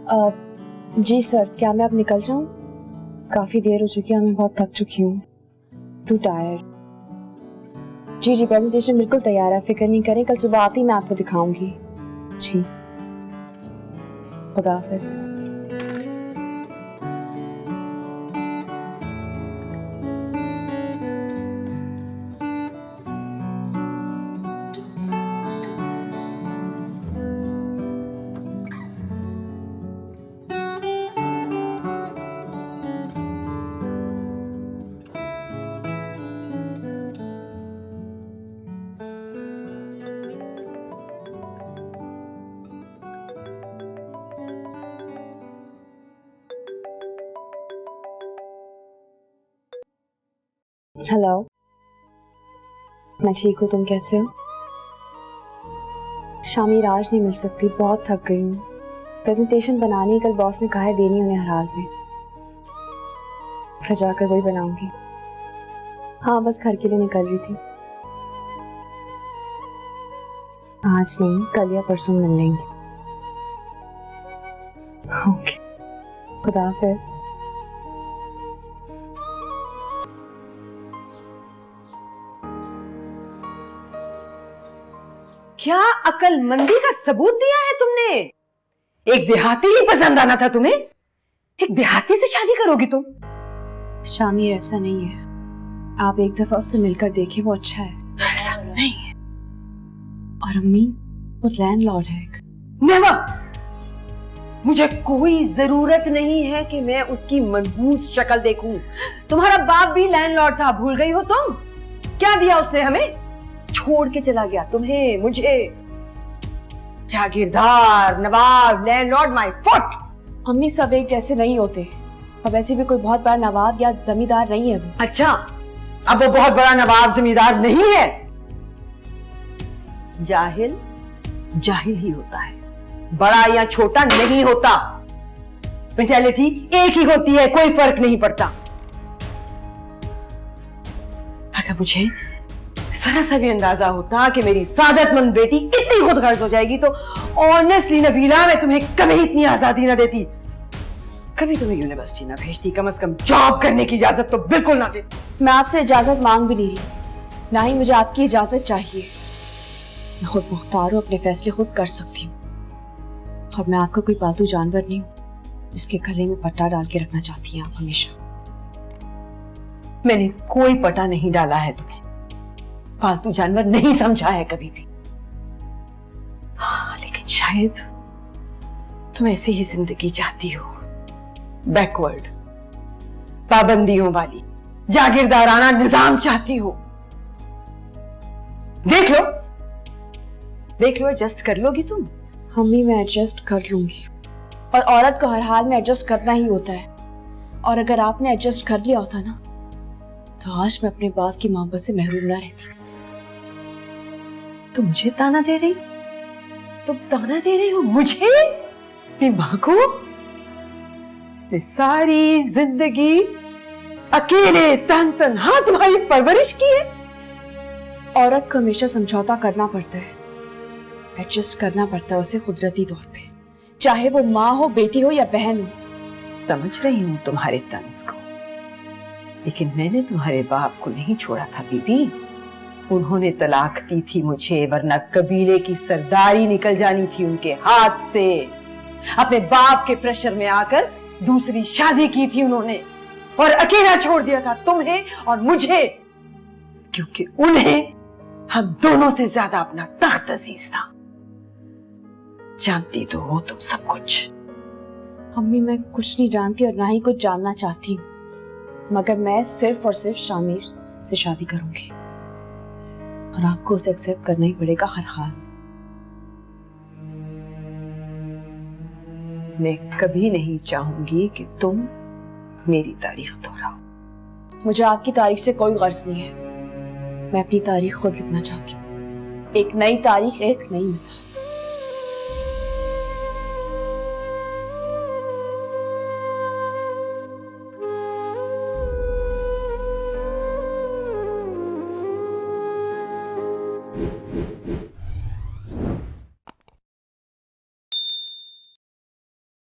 जी sir, क्या मैं अब निकल जाऊं? काफी देर हो चुकी है, मैं बहुत थक चुकी हूँ, टू टायर्ड। जी प्रेजेंटेशन बिल्कुल तैयार है, फिक्र नहीं करें, कल सुबह आती मैं आपको दिखाऊंगी। जी, खुदा हाफिज। हेलो, मैं ठीक हूँ, तुम कैसे हो? शामिर आज नहीं मिल सकती, बहुत थक गई हूँ। प्रेजेंटेशन बनानी कल बॉस ने कहा है देनी उन्हें हर हाल में, फिर जाकर वही बनाऊंगी। हाँ, बस घर के लिए निकल रही थी। आज नहीं, कल या परसों मिल लेंगे। ओके, खुदा हाफिज। क्या अकलमंदी का सबूत दिया है तुमने? एक देहाती ही पसंद आना था तुम्हें? एक देहाती से शादी करोगी तुम? शामिर, ऐसा नहीं है, आप एक दफा उससे मिलकर देखें, वो अच्छा है। ऐसा नहीं है। और अम्मी, वो लैंडलॉर्ड है। नेवर, मुझे कोई जरूरत नहीं है कि मैं उसकी मनहूस शक्ल देखूं। तुम्हारा बाप भी लैंडलॉर्ड था, भूल गई हो तुम? क्या दिया उसने हमें? छोड़ के चला गया तुम्हें, मुझे। जागीरदार, नवाब, लैंडलॉर्ड, माय फुट। अम्मी, सब एक जैसे नहीं होते, अब वैसे भी कोई बहुत बड़ा नवाब या जमींदार नहीं है वो। अच्छा, अब वो बहुत बड़ा नवाब जमींदार नहीं है। जाहिल जाहिल ही होता है, बड़ा या छोटा नहीं होता। मेंटालिटी एक ही होती है, कोई फर्क नहीं पड़ता। अगर मुझे जरा सा भी अंदाजा होता कि मेरी सादतमंद बेटी इतनी खुदगर्ज हो जाएगी तो ऑनेस्टली नबीला, मैं तुम्हें कभी इतनी आजादी ना देती, कभी तुम्हें यूनिवर्सिटी ना भेजती, कम से कम जॉब करने की इजाजत तो बिल्कुल ना देती। मैं आपसे इजाजत मांग भी नहीं रही, ना ही मुझे आपकी इजाजत चाहिए। मैं खुद मुख्तार हूँ, अपने फैसले खुद कर सकती हूँ। और मैं आपका कोई पालतू जानवर नहीं हूँ जिसके गले में पट्टा डाल के रखना चाहती हैं आप हमेशा। मैंने कोई पटा नहीं डाला है तुम्हें, पालतू जानवर नहीं समझा है कभी भी। हाँ, लेकिन शायद तुम ऐसी ही जिंदगी चाहती हो, बैकवर्ड, पाबंदियों वाली, जागीरदाराना निजाम चाहती हो। देख लो, एडजस्ट कर लोगी तुम? अम्मी, मैं एडजस्ट कर लूंगी, और औरत को हर हाल में एडजस्ट करना ही होता है। और अगर आपने एडजस्ट कर लिया होता ना, तो आज मैं अपने बाप की मोहब्बत से महरूम ना रहती। तो मुझे ताना दे रही? तुम ताना दे रही हो मुझे, अपनी मां को? सारी जिंदगी अकेले तन्हा तुम्हारी परवरिश की है। औरत को हमेशा समझौता करना पड़ता है, एडजस्ट करना पड़ता है उसे कुदरती तौर पे, चाहे वो माँ हो, बेटी हो या बहन हो। समझ रही हूँ तुम्हारे तंज को, लेकिन मैंने तुम्हारे बाप को नहीं छोड़ा था बीबी। उन्होंने तलाक दी थी मुझे, वरना कबीले की सरदारी निकल जानी थी उनके हाथ से। अपने बाप के प्रेशर में आकर दूसरी शादी की थी उन्होंने, और अकेला छोड़ दिया था तुम्हें और मुझे, क्योंकि उन्हें हम दोनों से ज्यादा अपना तख्त अजीज था। जानती तो हो तुम सब कुछ। अम्मी, मैं कुछ नहीं जानती और ना ही कुछ जानना चाहती हूँ, मगर मैं सिर्फ और सिर्फ शामिर से शादी करूंगी, और आपको उसे एक्सेप्ट करना ही पड़ेगा हर हाल में। मैं कभी नहीं चाहूंगी कि तुम मेरी तारीख दोहराओ। मुझे आपकी तारीख से कोई गर्ज नहीं है, मैं अपनी तारीख खुद लिखना चाहती हूँ। एक नई तारीख, एक नई मिसाल।